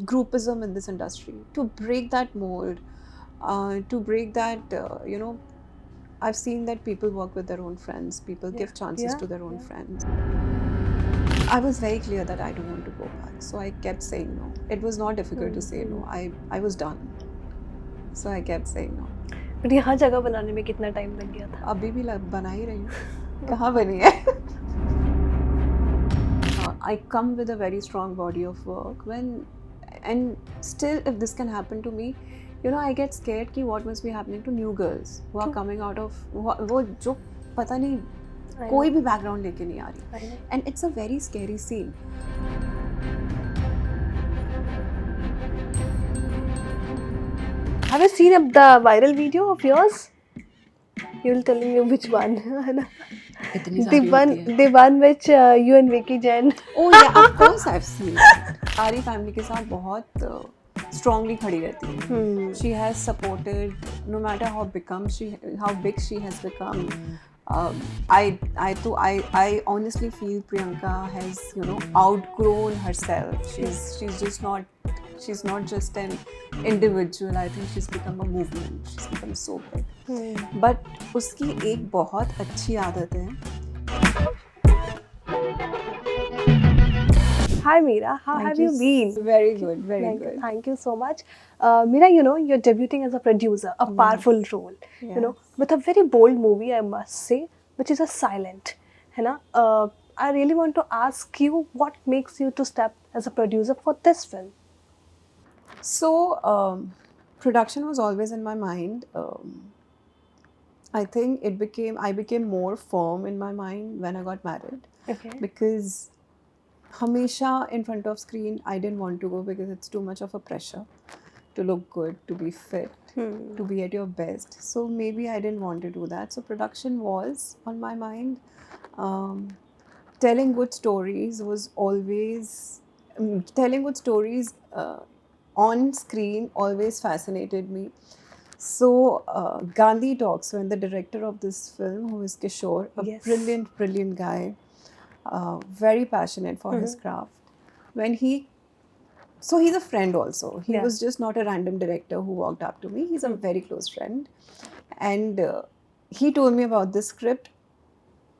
groupism in this industry, to break that mold, to break that, I've seen that people work with their own friends, people give chances to their own friends. I was very clear that I don't want to go back, so I kept saying no. It was not difficult to say no. I was done, so I kept saying no. But यहाँ जगह बनाने में कितना time लग गया था? अभी भी बना ही रही हूँ. कहाँ बनी है? I come with a very strong body of work and still if this can happen to me, I get scared कि what must be happening to new girls who are coming out of वो जो पता नहीं कोई भी background लेके नहीं आ रही, and it's a very scary scene. Have you seen the viral video of yours? You'll tell me which one, है ना? The one which you and Vicky Jain. Oh yeah, of course I've seen. सारी family के साथ बहुत strongly खड़ी रहती है. She has supported no matter how big she has become. I honestly feel Priyanka has outgrown herself. She's not just an individual. I think she's become a movement. She's become so big. But उसकी एक बहुत अच्छी आदत है. Hi Meera, how have you been? Very good, very good. Thank you so much. Meera, you're debuting as a producer, a powerful role, with a very bold movie, I must say, which is a silent. I really want to ask you what makes you to step as a producer for this film? So, production was always in my mind. I think I became more firm in my mind when I got married. Okay. Because Hamisha in front of screen, I didn't want to go because it's too much of a pressure to look good, to be fit, to be at your best. So maybe I didn't want to do that. So production was on my mind. Telling good stories was always, telling good stories on screen always fascinated me. So Gandhi Talks, when the director of this film, who is Kishore, a brilliant guy, very passionate for his craft. So he's a friend also. He was just not a random director who walked up to me. He's a very close friend. And he told me about this script,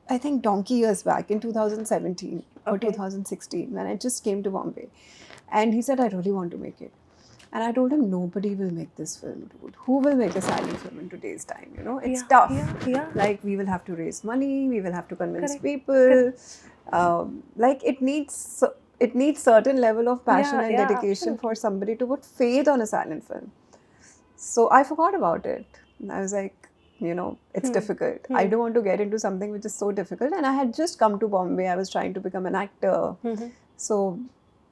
I think donkey years back in 2017 or 2016, when I just came to Bombay. And he said, I really want to make it. And I told him, nobody will make this film, dude. Who will make a silent film in today's time? It's tough. Like, we will have to raise money, we will have to convince people. Like, it needs certain level of passion and dedication for somebody to put faith on a silent film. So I forgot about it. I was like, it's difficult. I don't want to get into something which is so difficult. And I had just come to Bombay. I was trying to become an actor. So,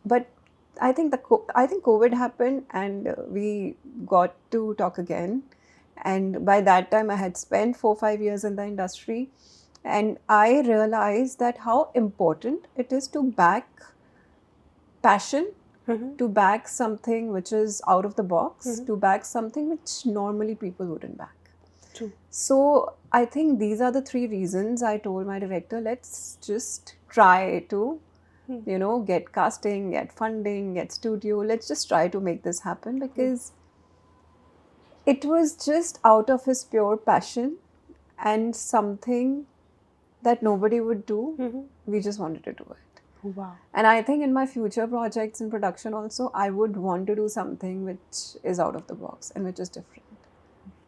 but I think COVID happened and we got to talk again. And by that time, I had spent 4-5 years in the industry. And I realized that how important it is to back passion, to back something which is out of the box, to back something which normally people wouldn't back. True. So I think these are the 3 reasons I told my director, let's just try to get casting, get funding, get studio. Let's just try to make this happen, because it was just out of his pure passion and something that nobody would do. We just wanted to do it. Wow. And I think in my future projects in production also, I would want to do something which is out of the box and which is different.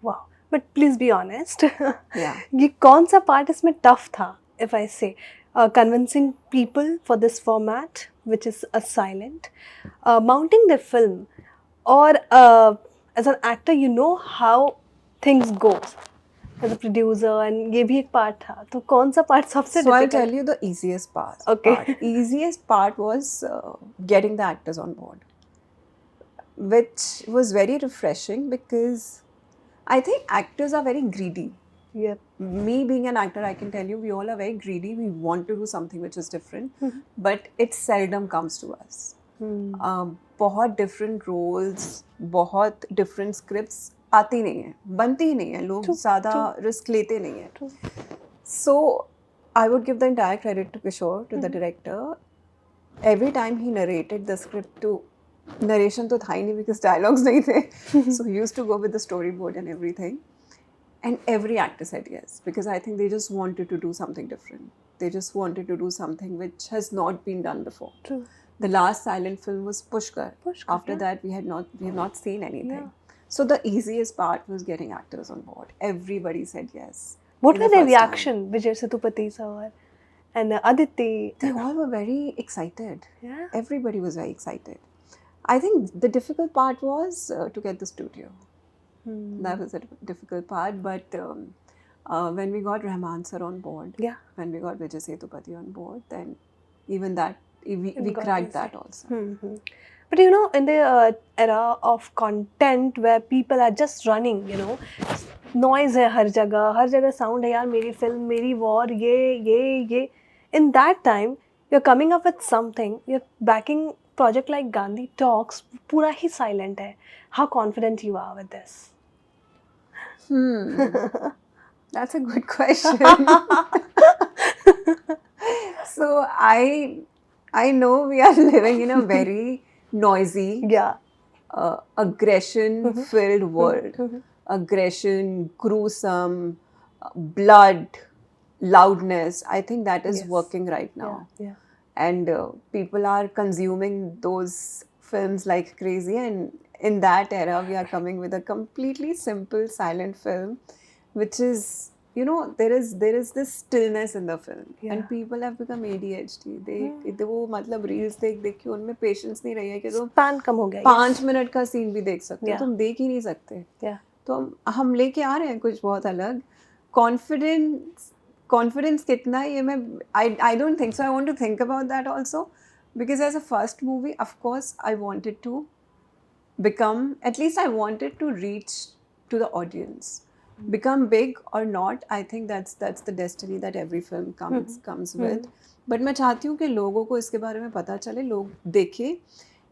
Wow. But please be honest. Yeah. ये कौन सा part इसमें tough था, if I say? Convincing people for this format, which is a silent, mounting their film, or as an actor, how things go as a producer, and ये भी एक part था. तो कौन सा part सबसे difficult? So I'll tell you the easiest part. Okay. Easiest part was getting the actors on board, which was very refreshing because I think actors are very greedy. Yep. Me being an actor, I can tell you, we all are very greedy. We want to do something which is different, but it seldom comes to us. बहुत different roles, बहुत different scripts आती नहीं है, बनती ही नहीं है, लोग ज़्यादा risk लेते नहीं हैं. So I would give the entire credit to Kishore, to the director. Every time he narrated the script to narration तो था ही नहीं बिकॉज डायलॉग्स नहीं थे. So he used to go with the storyboard and everything. And every actor said yes because I think they just wanted to do something different. They just wanted to do something which has not been done before. True. The last silent film was Pushkar. After yeah. that, we have not seen anything. Yeah. So the easiest part was getting actors on board. Everybody said yes. What in were the their first time. reaction, Vijay Sethupathi sir and Aditi? They all were very excited. Yeah. Everybody was very excited. I think the difficult part was to get the studio. That was a difficult part, but when we got Rahman sir on board, Yeah. when we got Vijay Sethupathi on board, then even that we got cracked easy. that also. But you know, in the era of content where people are just running, you know, noise है हर जगह sound है यार, मेरी film, मेरी war, ये. In that time, you're coming up with something, you're backing project like Gandhi Talks, पूरा ही silent है. How confident you are with this? That's a good question. So I know we are living in a very noisy, Yeah. aggression-filled world. Aggression, gruesome, blood, loudness. I think that is Yes. working right now. Yeah. And people are consuming those films like crazy, and in that era we are coming with a completely simple silent film which is, you know, there is this stillness in the film. Yeah. And people have become ADHD. they वो मतलब reels देख के उनमें patience नहीं रही है कि तुम Span कम हो गया. 5 मिनट का सीन भी देख सकते हो. Yeah. तुम देख ही नहीं सकते. Yeah. तो हम लेके आ रहे हैं कुछ बहुत अलग. कॉन्फिडेंस कितना है ये मैं I don't think so. I want to think about that also because as a first movie, of course, I wanted to become, at least I wanted to reach to the audience. Become big or not, I think that's the destiny that every film comes with. But मैं चाहती हूँ कि लोगों को इसके बारे में पता चले, लोग देखें.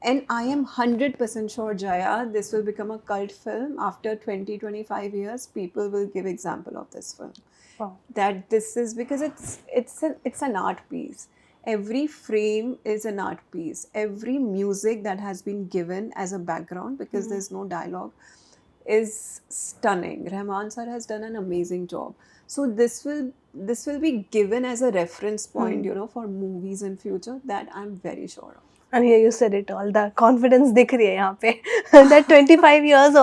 And I am 100% sure, Jaya, this will become a cult film. After 20-25 years, people will give example of this film. Wow. That this is because it's an art piece. Every frame is an art piece. Every music that has been given as a background, because there's no dialogue, is stunning. Rahman sir has done an amazing job. So this will be given as a reference point, you know, for movies in future. That I'm very sure of. And here you said it all. The confidence दिख रही है यहाँ पे. That 25 years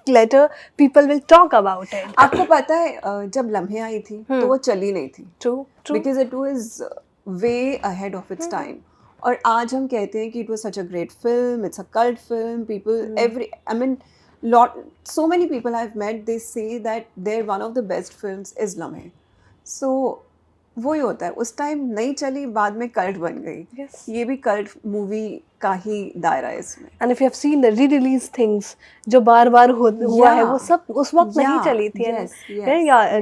later, people will talk about it. आपको पता है जब लम्हे आई थी तो वो चली नहीं थी. True. Because it was way ahead of its time. और आज हम कहते हैं कि it was such a great film, it's a cult film. People, so many people I've met, they say that one of the best films is Lamhe. So वही होता है, उस टाइम नहीं चली, बाद में कल्ट बन गई. Yes. ये भी कल्ट मूवी का ही दायरा है इसमें. And if you have seen the re-release things जो बार हुआ है, वो सब उस वक्त नहीं चली थी. Yes.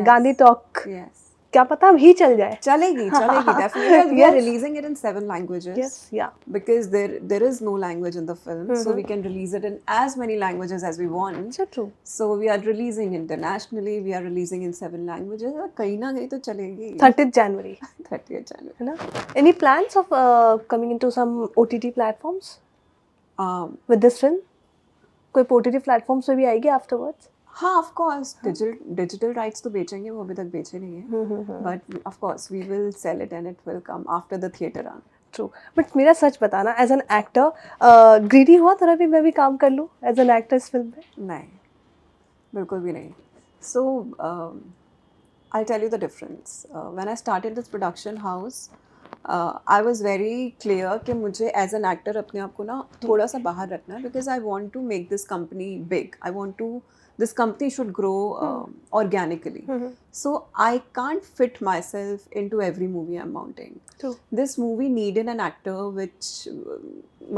गांधी टॉक. Yes. क्या पता अभी चल जाए. चलेगी definitely. We are releasing it in 7 languages. Yes, yeah. Because there is no language in the film, so we can release it in as many languages as we want. So true. So we are releasing internationally. We are releasing in 7 languages. कहीं ना कहीं तो चलेगी. 30th January. 30th January. है ना? Any plans of coming into some OTT platforms with this film? कोई OTT platforms पे भी आएगी afterwards? हाँ, of course. Digital rights तो बेचेंगे, वो अभी तक बेचे नहीं हैं. But of course, we will sell it and it will come after the theatre run. True. But मेरा सच बताना, as an actor, greedy हुआ थोड़ा भी मैं भी काम कर लूँ as an actor इस film में? नहीं, बिल्कुल भी नहीं. So, I'll tell you the difference. When I started this production house, I was very clear कि मुझे as an actor अपने आप को ना थोड़ा सा बाहर रखना है because I want to make this company big. This company should grow organically. So I can't fit myself into every movie I'm mounting. True. This movie needed an actor which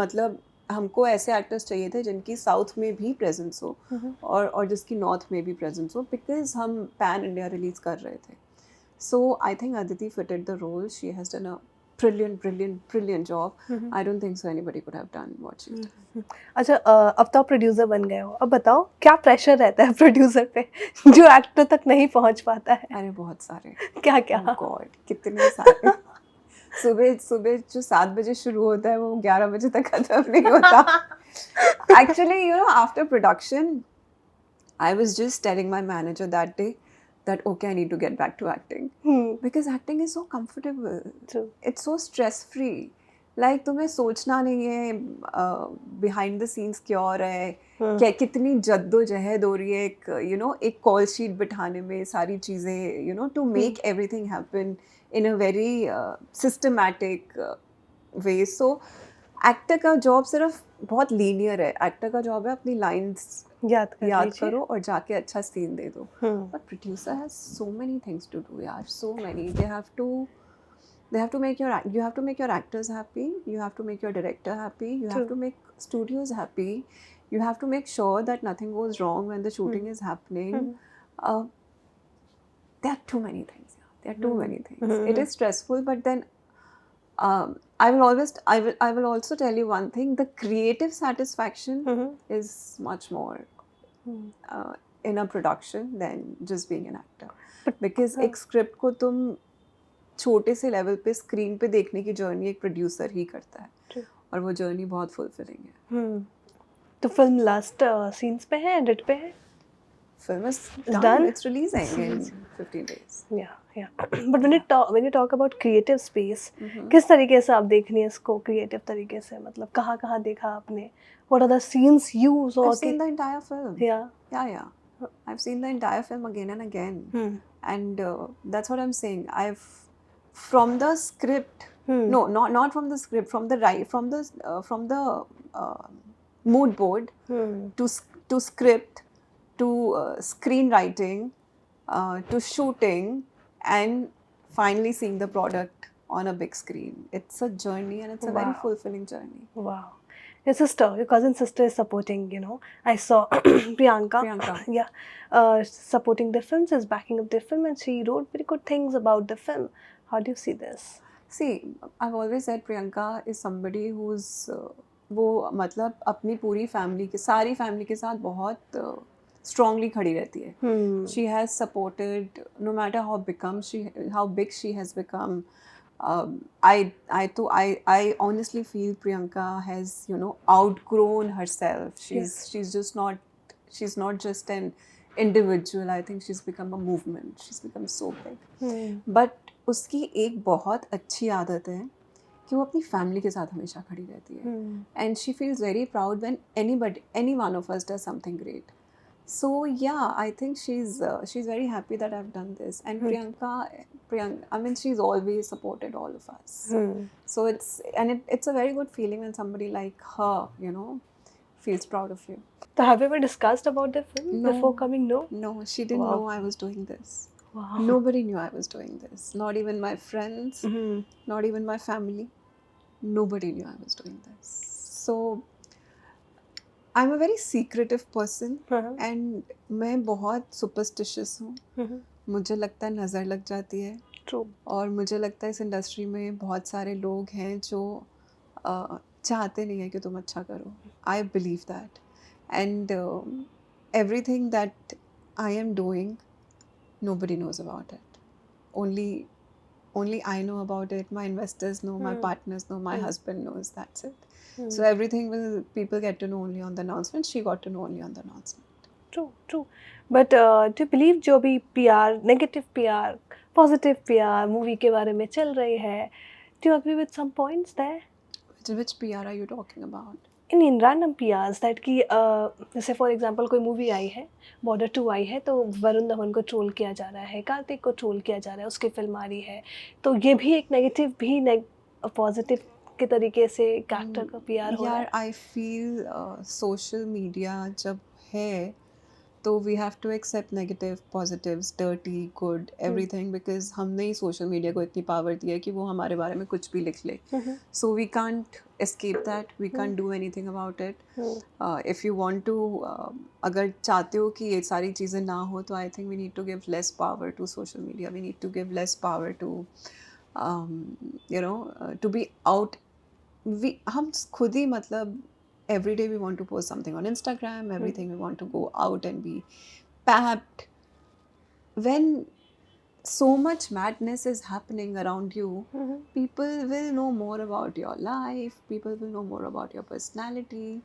मतलब हमको ऐसे एक्टर्स चाहिए थे जिनकी south में भी presence हो और जिसकी नॉर्थ में भी प्रेजेंस हो बिकॉज हम पैन इंडिया रिलीज कर रहे थे. So I think Aditi fitted the role. She has done a brilliant job. I don't think so anybody could have done what she did. अच्छा, अब तो आप प्रोड्यूसर बन गए हो. अब बताओ क्या प्रेशर रहता है प्रोड्यूसर पे जो एक्टर तक नहीं पहुंच पाता है? अरे बहुत सारे. क्या क्या? गॉड, कितने सारे. सुबह सुबह जो 7 बजे शुरू होता है वो 11 बजे तक खत्म नहीं होता. Actually, you know, after production, I was just telling my manager that day that okay, I need to get back to acting because acting is so comfortable. True. It's so stress free. Like तुम्हें सोचना नहीं है behind the scenes क्या हो रहा है, क्या कितनी जद्दोजहद हो रही है एक you know एक कॉल शीट बिठाने में सारी चीज़ें you know to make everything happen in a very systematic way. So actor का जॉब सिर्फ बहुत लीनियर है. एक्टर का जॉब है अपनी लाइंस याद याद करो और जाके अच्छा सीन दे दो. But producer has so many things to do यार, so many. They have to make your actors happy, you have to make your director happy, you have to make studios happy, you have to make sure that nothing goes wrong when the shooting is happening. There are too many things. There are too many things. It is stressful, but then I will also tell you one thing: the creative satisfaction is much more in a production than just being an actor. Because एक script को तुम छोटे से level पे screen पे देखने की journey एक प्रोड्यूसर ही करता है और वो जर्नी बहुत फुलफिलिंग है. तो फिल्म लास्ट सीन्स पे है, एडिट पे है? Film is done. done. It's releasing in 15 days. Yeah. But when you talk about creative space, किस तरीके से आप देख रही हैं इसको creative तरीके से? मतलब कहाँ देखा आपने? What are the scenes you saw? I've seen the entire film. Yeah. I've seen the entire film again and again. And that's what I'm saying. From the script. No, not from the script. From the mood board to script. To screenwriting, to shooting, and finally seeing the product on a big screen. It's a journey and it's a very fulfilling journey. Wow. Your cousin sister is supporting, you know. I saw Priyanka. Supporting the films, is backing up the film, and she wrote very good things about the film. How do you see this? See, I've always said Priyanka is somebody who's वो मतलब अपनी पूरी family के सारी family के साथ बहुत strongly खड़ी रहती है. She has supported no matter how big she has become. I honestly feel Priyanka has, you know, outgrown herself. She's not just an individual. I think she's become a movement. She's become so big. But उसकी एक बहुत अच्छी आदत है कि वो अपनी family के साथ हमेशा खड़ी रहती है. And she feels very proud when any one of us does something great. So yeah, I think she's very happy that I've done this. And Priyanka, I mean, she's always supported all of us. So it's a very good feeling when somebody like her, you know, feels proud of you. So have you ever discussed about the film before coming? No, she didn't know I was doing this. Wow. Nobody knew I was doing this. Not even my friends, not even my family. Nobody knew I was doing this. So I'm a very secretive person and मैं बहुत superstitious हूँ. मुझे लगता है नज़र लग जाती है. True. और मुझे लगता है इस इंडस्ट्री में बहुत सारे लोग हैं जो चाहते नहीं है कि तुम अच्छा करो. I believe that. And everything that I am doing, nobody knows about it. Only I know about it. My investors know, my partners know, my husband knows. That's it. So everything people get to know only on the announcement. She got to know only on the announcement. True. But do you believe जो भी PR, negative PR, positive PR movie के बारे में चल रही है, do you agree with some points there? Which PR are you talking about? In random PRs that कि जैसे फॉर एग्जांपल कोई मूवी आई है, बॉर्डर 2 आई है, तो वरुण धवन को ट्रोल किया जा रहा है, कार्तिक को ट्रोल किया जा रहा है, उसकी फिल्म आ रही है, तो ये भी एक नेगेटिव भी पॉजिटिव के तरीके से कैरेक्टर का PR हो रहा है. यार आई फील सोशल मीडिया जब है तो we have to accept negative, positives, dirty, good, everything, because हमने ही सोशल मीडिया को इतनी पावर दी है कि वो हमारे बारे में कुछ भी लिख ले. So we can't escape that, we can't do anything about it. If you want to अगर चाहते हो कि ये सारी चीज़ें ना हो तो I think we need to give less power to social media. We need to give less power to you know to be out. हम खुद ही मतलब every day we want to post something on Instagram, everything we want to go out and be packed. When so much madness is happening around you. People will know more about your life, people will know more about your personality,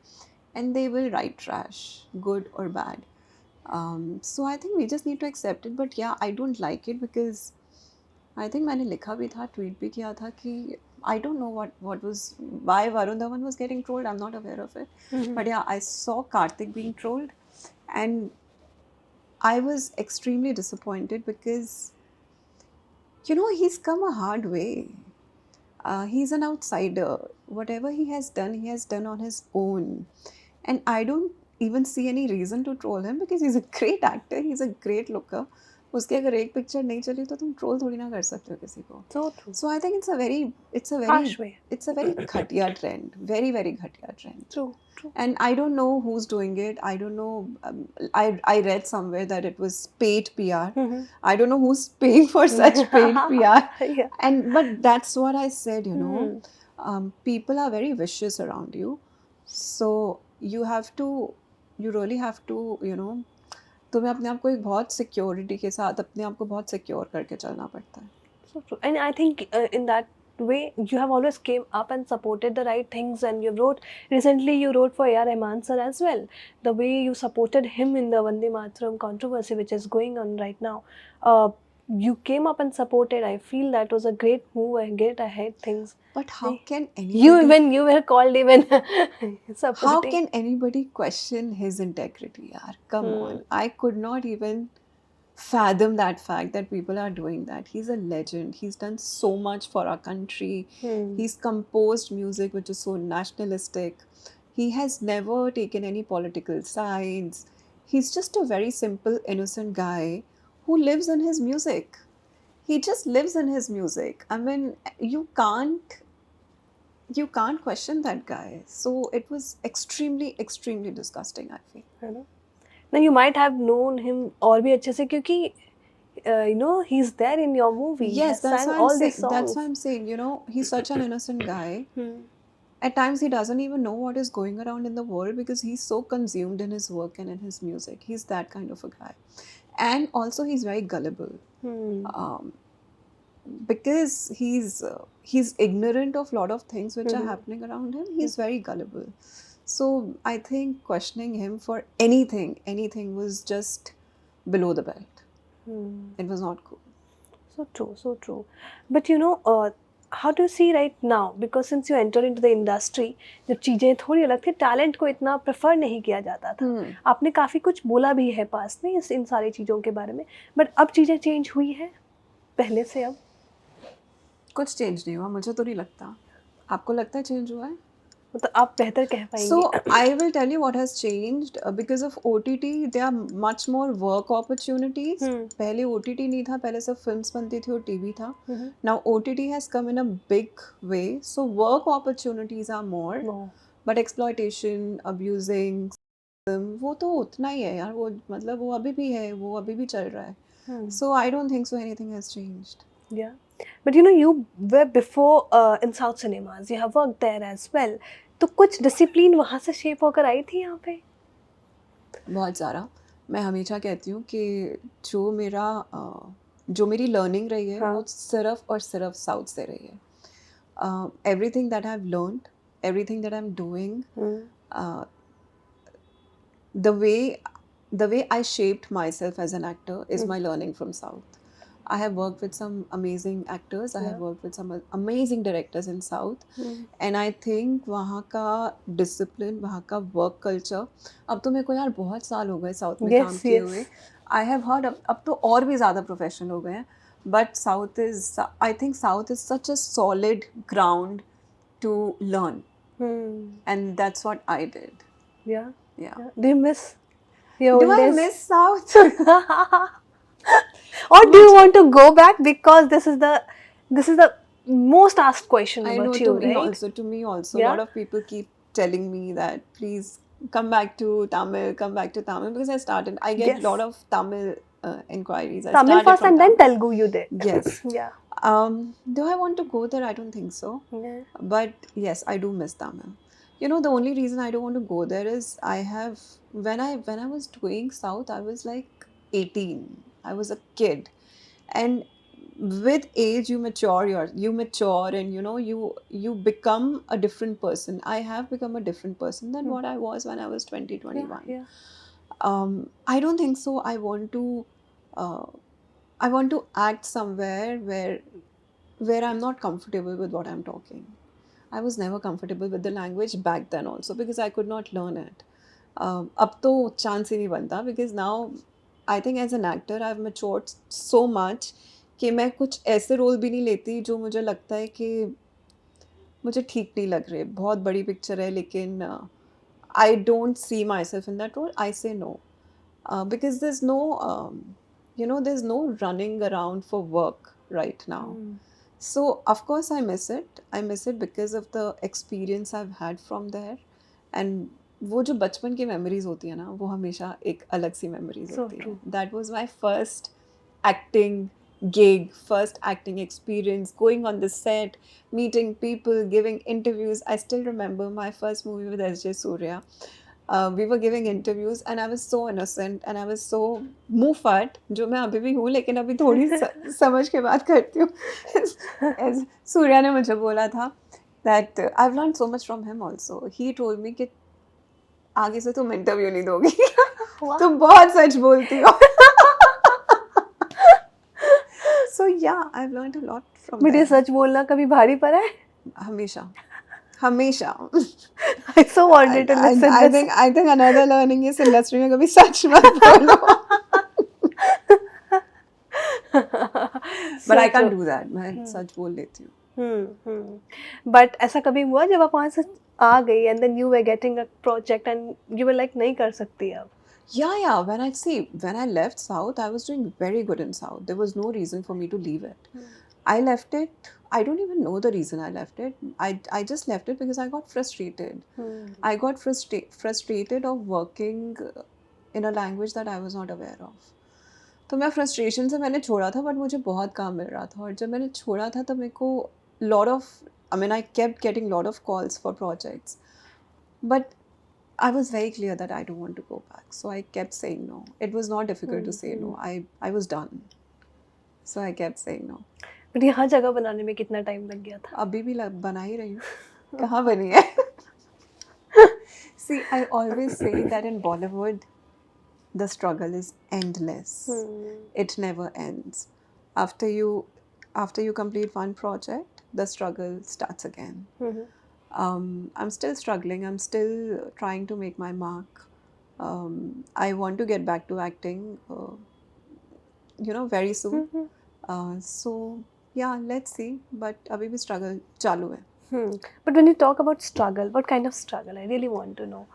and they will write trash, good or bad. So I think we just need to accept it. But yeah, I don't like it because I think मैंने लिखा भी था, tweet भी किया था कि I don't know what was why Varun Dhawan was getting trolled. I'm not aware of it. But yeah, I saw Karthik being trolled, and I was extremely disappointed because he's come a hard way. He's an outsider. Whatever he has done on his own. And I don't even see any reason to troll him because he's a great actor, he's a great looker. उसकी अगर एक picture नहीं चली तो तुम troll थोड़ी ना कर सकते हो किसी को. So true. So I think it's a very Harsh way. it's a very घटिया trend, very घटिया trend. True. And I don't know who's doing it. I don't know. I read somewhere that it was paid PR. I don't know who's paying for such paid PR. Yeah. But that's what I said. People are very vicious around you, so you really have to. तुम्हें अपने आप को एक बहुत security के साथ अपने आप को बहुत सिक्योर करके चलना पड़ता है. So true. And I think in that way you have always came up and supported the right things, and recently you wrote for A.R. Rahman sir as well. The way you supported him in the Vande Mataram controversy which is going on right now, you came up and supported. I feel that was a great move and great ahead things. But how can anybody... You were called even supporting. How can anybody question his integrity, yaar? Come on. I could not even fathom that fact that people are doing that. He's a legend. He's done so much for our country. He's composed music which is so nationalistic. He has never taken any political sides. He's just a very simple, innocent guy who lives in his music. He just lives in his music. I mean, you can't question that guy. So it was extremely disgusting, I feel. Now you might have known him और भी अच्छे से क्योंकि he's there in your movie. Yes, that's why I'm saying, he's such an innocent guy. At times he doesn't even know what is going around in the world because he's so consumed in his work and in his music. He's that kind of a guy. And also he's very gullible. Because he's ignorant of a lot of things which are happening around him. He's very gullible. So I think questioning him for anything was just below the belt. It was not cool. So true. But how do you see right now? Because since you entered into the industry, जब चीज़ें थोड़ी अलग थी, talent को इतना prefer नहीं किया जाता था. आपने काफ़ी कुछ बोला भी है पास में इन सारी चीज़ों के बारे में. बट अब चीज़ें चेंज हुई है पहले से अब? कुछ चेंज नहीं हुआ, मुझे तो नहीं लगता. आपको लगता है चेंज हुआ है? मतलब आप बेहतर कह पाएंगे. So I will tell you what has changed. Because of OTT, there are much more work opportunities. पहले OTT नहीं था, पहले सब फिल्म्स बनती थी और TV था. Now OTT has come in a big way, so work opportunities are more. But exploitation, abusing, वो तो उतना ही है यार. वो मतलब वो अभी भी है, वो अभी भी चल रहा है. So I don't think so anything has changed. Yeah. But you were before in South cinemas. You have worked there as well. तो कुछ डिसिप्लिन वहाँ से शेप होकर आई थी यहाँ पे? बहुत सारा. मैं हमेशा कहती हूँ कि जो मेरी लर्निंग रही है वो सिर्फ और सिर्फ साउथ से रही है. Everything that I've learned, everything that I'm doing, the way I shaped myself as an actor is my learning from South. I have worked with some amazing actors. I have worked with some amazing directors in South. And I think वहाँ का discipline, वहाँ का work culture. अब तो मेरे को यार बहुत साल हो गए साउथ में काम किए हुए. I have heard अब तो और भी ज़्यादा professional हो गए हैं. But I think South is such a solid ground to learn. And that's what I did. Yeah. Do you miss your old days? I miss South? Or do you want to go back? Because this is the most asked question about you, right? To me also. A lot of people keep telling me that please come back to Tamil because I get a lot of Tamil inquiries. Tamil first and then Telugu you did. Yes. Yeah. Do I want to go there? I don't think so. Yeah. But yes, I do miss Tamil. The only reason I don't want to go there is when I was doing South, I was like 18. I was a kid. And with age you mature and you become a different person. I have become a different person than what I was when I was 20, 21. Yeah. I don't think so. uh, I want to act somewhere where I'm not comfortable with what I'm talking. I was never comfortable with the language back then also because I could not learn it. अब तो chance ही नहीं बनता because now I think as an actor I've matured so much कि मैं कुछ ऐसे role भी नहीं लेती जो मुझे लगता है कि मुझे ठीक नहीं लग रहे, बहुत बड़ी पिक्चर है लेकिन I don't see myself in that role. I say no because there's no running around for work right now. So of course I miss it. I miss it because of the experience I've had from there. And वो जो बचपन की memories होती है ना, वो हमेशा एक अलग सी memories So होती है. true. That was my first acting gig, first acting experience, going on the set, meeting people, giving interviews. I still remember my first movie with S.J. Surya. We were giving interviews and I was so innocent and I was so मुंहफट, जो मैं अभी भी हूँ लेकिन अभी थोड़ी समझ के बात करती हूँ. सूर्या ने मुझे बोला था that I've learned so much from him also. He told me कि आगे से तुम इंटरव्यू नहीं दोगी. तुम बहुत सच बोलती हो. So yeah, I've learned a lot from but ये there. सच बोलना कभी भारी पड़ा है? हमेशा हमेशा. I so wanted to listen I this. think another learning is industry में कभी सच मत बोलो. But I can't do that. मैं सच बोल लेती हूँ. बट ऐसा कभी हुआ जब आप वहाँ से आ गई and then you were getting a project and you were like नहीं कर सकती अब? Yeah. When I left South, I was doing very good in South. There was no reason for me to leave it. I left it. I don't even know the reason I left it. I just left it because I got frustrated. I got frustrated of working in a language that I was not aware of. तो मैं frustration से मैंने छोड़ा था, but मुझे बहुत काम मिल रहा था और जब मैंने छोड़ा था तब मेरे को I kept getting lot of calls for projects, but I was very clear that I don't want to go back. So I kept saying no. It was not difficult to say no. I was done. So I kept saying no. But यहाँ जगह बनाने में कितना time लग गया था? अभी भी बना ही रही हूँ. कहाँ बनी है? See, I always say that in Bollywood, the struggle is endless. It never ends. After you complete one project, the struggle starts again. I'm still struggling. I'm still trying to make my mark. I want to get back to acting, very soon. So yeah, let's see. But abhi bhi struggle chalu hai. But when you talk about struggle, what kind of struggle? I really want to know.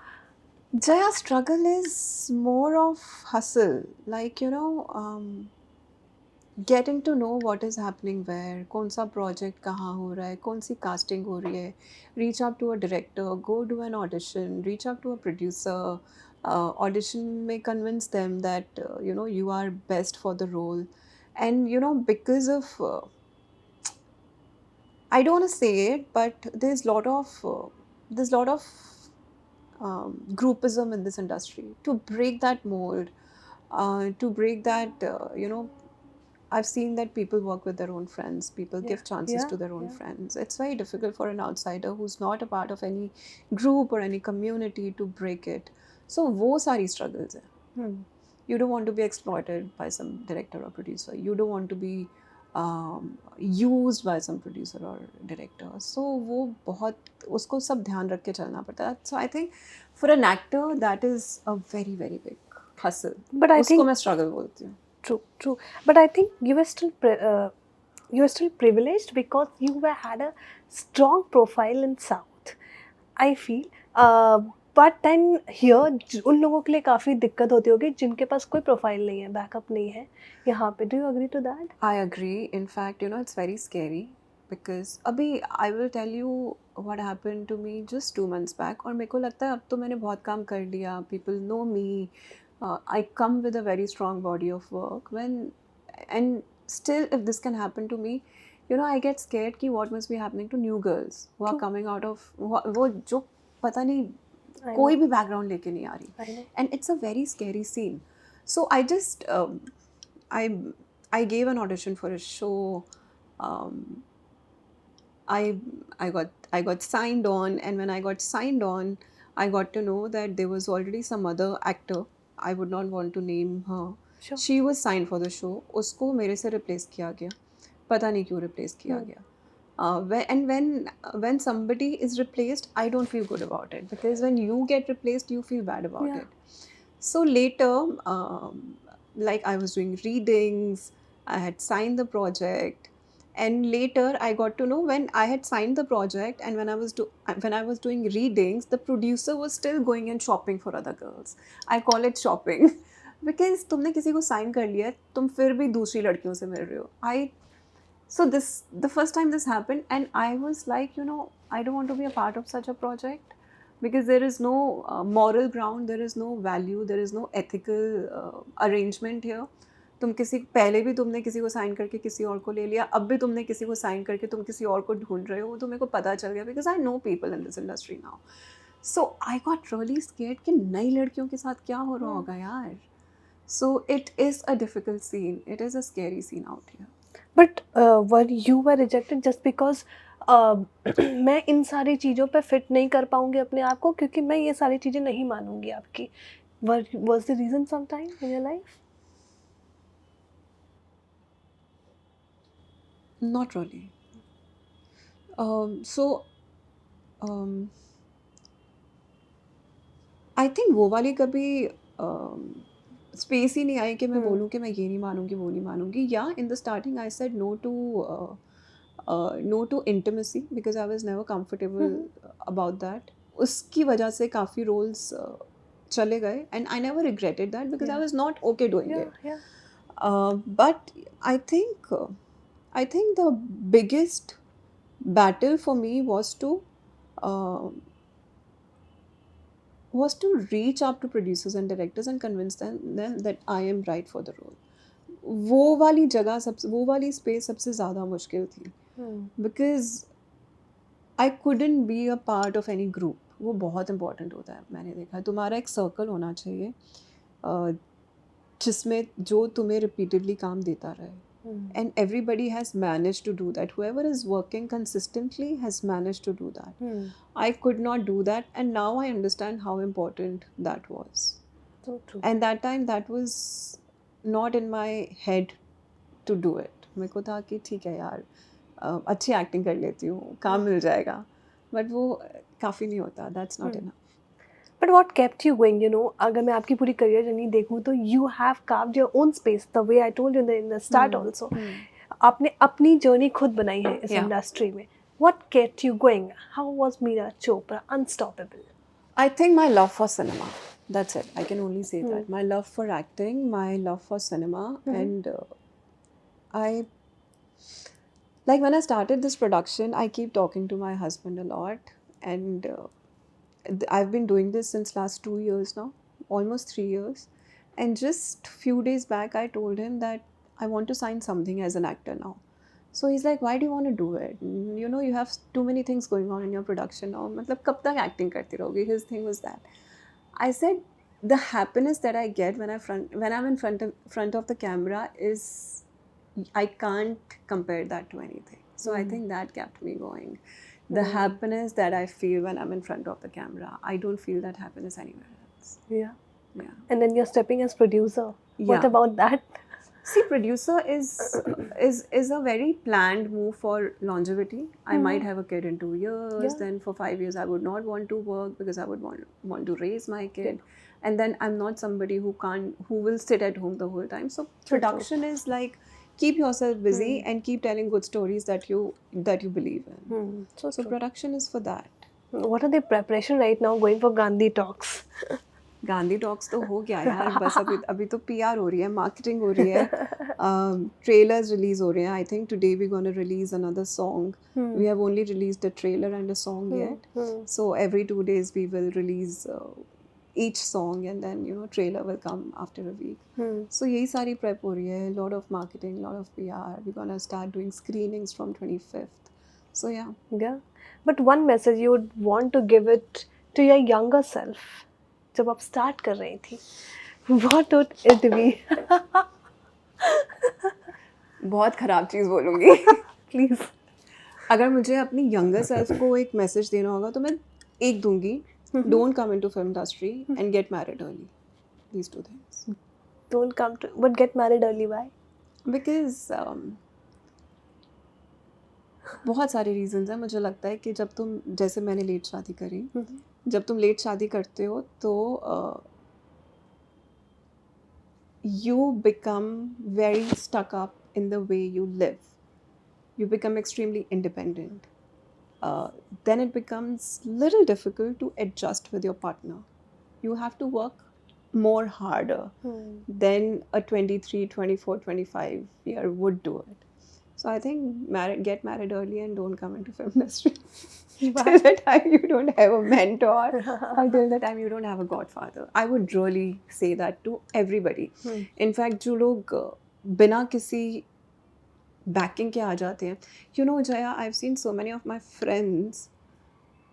Jaya, struggle is more of hustle. Like, getting to know what is happening where, कौन सा project कहाँ हो रहा है, कौन सी casting हो रही है, reach out to a director, go do an audition, reach out to a producer, audition may convince them that you are best for the role. And because of I don't want to say it, but there's lot of groupism in this industry. To break that mold, to break that, I've seen that people work with their own friends. People give chances to their own friends. It's very difficult for an outsider who's not a part of any group or any community to break it. So, वो सारी struggles है. You don't want to be exploited by some director or producer. You don't want to be used by some producer or director. So वो बहुत उसको सब ध्यान रख के चलना पड़ता है. So I think for an actor that is a very very big hustle. But I उसको think मैं struggle बोलती हूँ. True. But I think you were still privileged because you had a strong profile in South. I feel. But then here उन लोगों के लिए काफ़ी दिक्कत होती होगी जिनके पास कोई प्रोफाइल नहीं है, बैकअप नहीं है यहाँ पे. Do you agree to that? I agree. In fact, it's very scary because अभी I will tell you what happened to me just 2 months back. और मेरे को लगता है अब तो मैंने बहुत काम कर लिया. People know me. I come with a very strong body of work. And still, if this can happen to me, I get scared कि what must be happening to new girls who are coming out of वो जो पता नहीं कोई भी background लेके नहीं आ रही. And it's a very scary scene. So I just I gave an audition for a show. Um, I I got signed on, and when I got signed on, I got to know that there was already some other actor. I would not want to name her. Sure. She was signed for the show. उसको मेरे से replace किया गया. पता नहीं क्यों replace किया गया. When somebody is replaced, I don't feel good about it, because when you get replaced, you feel bad about Yeah. it. So later, like I was doing readings, I had signed the project, and later I got to know when I had signed the project and when I was doing readings, the producer was still going and shopping for other girls. I call it shopping because तुमने किसी को sign कर लिया है, तुम फिर भी दूसरी लड़कियों से मिल रहे हो. So the first time this happened, and I was like, I don't want to be a part of such a project, because there is no moral ground, there is no value, there is no ethical arrangement here. तुम किसी पहले भी तुमने किसी को sign करके किसी और को ले लिया, अब भी तुमने किसी को साइन करके तुम किसी और को ढूंढ रहे हो, तो मेरे को पता चल गया, because I know people in this industry now. So I got really scared कि नई लड़कियों के साथ क्या हो रहा होगा यार. So it is a difficult scene, it is a scary scene out here. But were you were rejected just because मैं इन सारी चीज़ों पे फिट नहीं कर पाऊंगी अपने आप को, क्योंकि मैं ये सारी चीज़ें नहीं मानूंगी आपकी. was the reason sometime in your life? Not really. I think वो वाली कभी स्पेस ही नहीं आई कि मैं बोलूँ कि मैं ये नहीं मानूंगी, वो नहीं मानूंगी. या in the starting I said no to intimacy, because I was never comfortable about that. उसकी वजह से काफ़ी रोल्स चले गए, and I never regretted that, because I was not okay doing it. But I think the biggest battle for me was to reach up to producers and directors and convince them that I am right for the role. वो वाली space सबसे ज़्यादा मुश्किल थी, because I couldn't be a part of any group. वो बहुत important होता है. मैंने देखा तुम्हारा एक circle होना चाहिए जिसमें जो तुम्हें repeatedly काम देता रहे. And everybody has managed to do that. Whoever is working consistently has managed to do that. I could not do that, and now I understand how important that was. So true. And that time, that was not in my head to do it. मेरे को था कि ठीक है यार, अच्छी acting कर लेती हूँ, काम मिल जाएगा. But वो काफ़ी नहीं होता. That's not enough. But what kept you going, you know, अगर मैं आपकी पूरी करियर जर्नी देखूँ तो you have carved your own space, the way I told you in the start also. आपने अपनी जर्नी खुद बनाई है इस इंडस्ट्री में. What kept you going? How was Meera Chopra unstoppable? I think my love for cinema. That's it. I can only say that. My love for acting, my love for cinema, and like when I started this production, I keep talking to my husband a lot, and I've been doing this since last 2 years now, almost 3 years. And just few days back, I told him that I want to sign something as an actor now. So he's like, why do you want to do it? You know, you have too many things going on in your production now. मतलब कब तक acting करती रहोगी? His thing was that. I said, the happiness that I get when I'm in front of the camera is, I can't compare that to anything. So I think that kept me going. The happiness that I feel when I'm in front of the camera, I don't feel that happiness anywhere else. Yeah. Yeah. And then you're stepping as producer. What Yeah. about that? See, producer is a very planned move for longevity. I might have a kid in 2 years. Yeah. Then for 5 years, I would not want to work because I would want to raise my kid. And then I'm not somebody who will sit at home the whole time. So production is like, keep yourself busy and keep telling good stories that you believe in. So production is for that. What are the preparation right now going for Gandhi Talks? Gandhi talks तो हो गया यार. बस अभी तो PR हो रही है, मार्केटिंग हो रही है, ट्रेलर्स रिलीज हो रहे हैं. I think today we gonna release another song. We have only released a trailer and a song yet. So every 2 days we will release each song, and then trailer will come after a week. So यही सारी prep हो रही है. Lot of marketing, lot of PR. We're gonna start doing screenings from 25th. So yeah. But one message you would want to give it to your younger self जब आप start कर रही थी, what would it be? बहुत ख़राब चीज़ बोलूँगी. Please. अगर मुझे अपनी यंगर सेल्फ को एक मैसेज देना होगा तो मैं एक दूंगी, don't come into film industry and get married early. These two things. Don't come to, but get married early. Why? Because बहुत सारे रीजंस हैं. मुझे लगता है कि जब तुम, जैसे मैंने लेट शादी करी, जब तुम लेट शादी करते हो तो you become very stuck up in the way you live. You become extremely independent. Then it becomes little difficult to adjust with your partner. You have to work more harder than a 23, 24, 25 year would do it. So I think get married early and don't come into film industry. Till the time you don't have a mentor or till the time you don't have a godfather. I would really say that to everybody. In fact, जो लोग बिना किसी backing के आ जाते हैं, you know, Jaya, I've seen so many of my friends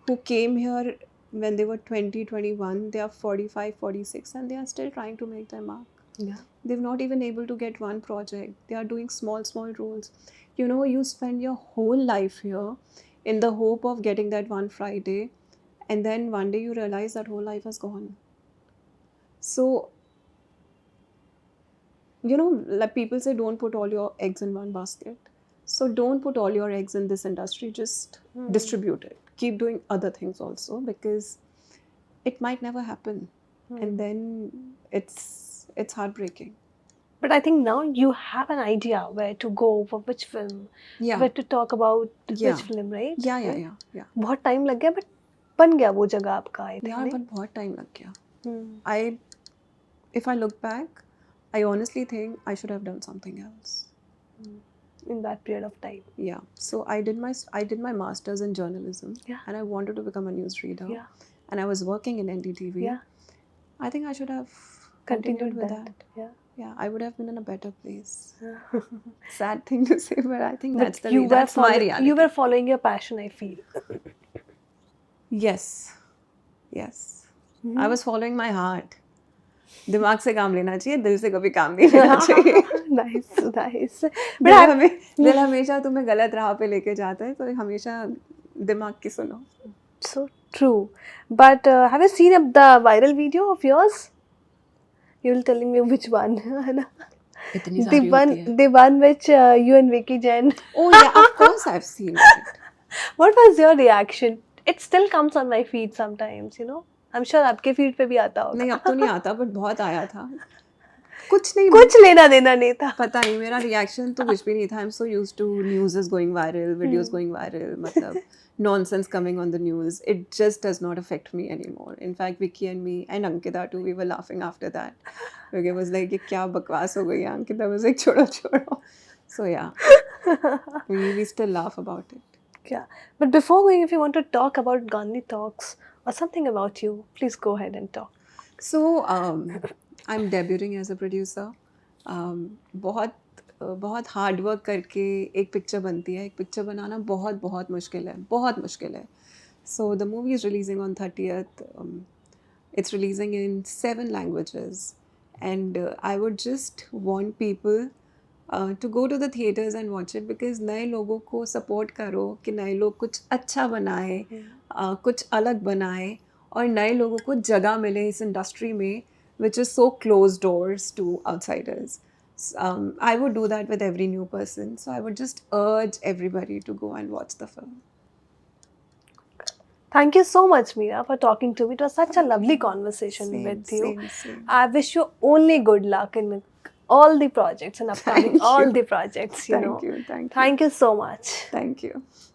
who came here when they were 20, 21, they are 45, 46 and they are still trying to make their mark. Yeah. They've not even able to get one project. They are doing small roles. You know, you spend your whole life here in the hope of getting that one Friday, and then one day you realize that whole life has gone. So, you know, like people say, don't put all your eggs in one basket. So don't put all your eggs in this industry. Just distribute it. Keep doing other things also, because it might never happen, and then it's heartbreaking. But I think now you have an idea where to go, for which film, Yeah. where to talk about Yeah. which film, right? Yeah. बहुत time लग गया, but बन गया वो जगह आपका. I think. यार, but बहुत time लग गया. If I look back, I honestly think I should have done something else. In that period of time. Yeah. So I did my masters in journalism. Yeah. And I wanted to become a newsreader. Yeah. And I was working in NDTV. Yeah. I think I should have Continued with that. that. Yeah, I would have been in a better place. Sad thing to say, but I think that's my reality. You were following your passion, I feel. Yes. I was following my heart. दिमाग से काम लेना चाहिए, दिल से कभी काम नहीं लेना चाहिए. Nice. दिल हमेशा तुम्हें गलत राह पे लेके जाता है, तो हमेशा दिमाग की सुनो. So true. But have you seen the viral video of yours? You'll telling me which one? The one which you and Vicky Jain. Oh yeah, of course I've seen it. What was your reaction? It still comes on my feed sometimes, you know. I'm sure आपके feed पे भी आता होगा. नहीं, अब तो नहीं आता, but बहुत आया था. कुछ लेना देना नहीं था. पता नहीं, मेरा reaction तो कुछ भी नहीं था. I'm so used to news is going viral, videos going viral, मतलब nonsense coming on the news. It just does not affect me anymore. In fact, Vicky and me and Ankita too, we were laughing after that. Because it was like, ये क्या बकवास हो गई है. Ankita was like, छोड़ो. So yeah, we still laugh about it. Yeah. But before going, if you want to talk about Gandhi Talks or something about you, please go ahead and talk. So, I'm debuting as a producer. बहुत hard work करके एक picture बनती है. एक picture बनाना बहुत मुश्किल है. So the movie is releasing on 30th. It's releasing in 7 languages, and I would just want people to go to the theaters and watch it, because नए लोगों को support करो कि नए लोग कुछ अच्छा बनाए, कुछ अलग बनाए, और नए लोगों को जगह मिले इस इंडस्ट्री में which is so closed doors to outsiders. I would do that with every new person. So I would just urge everybody to go and watch the film. Thank you so much, Meera, for talking to me. It was such a lovely conversation with you. Same. I wish you only good luck in all the projects and upcoming all the projects. Thank you. Thank you so much. Thank you.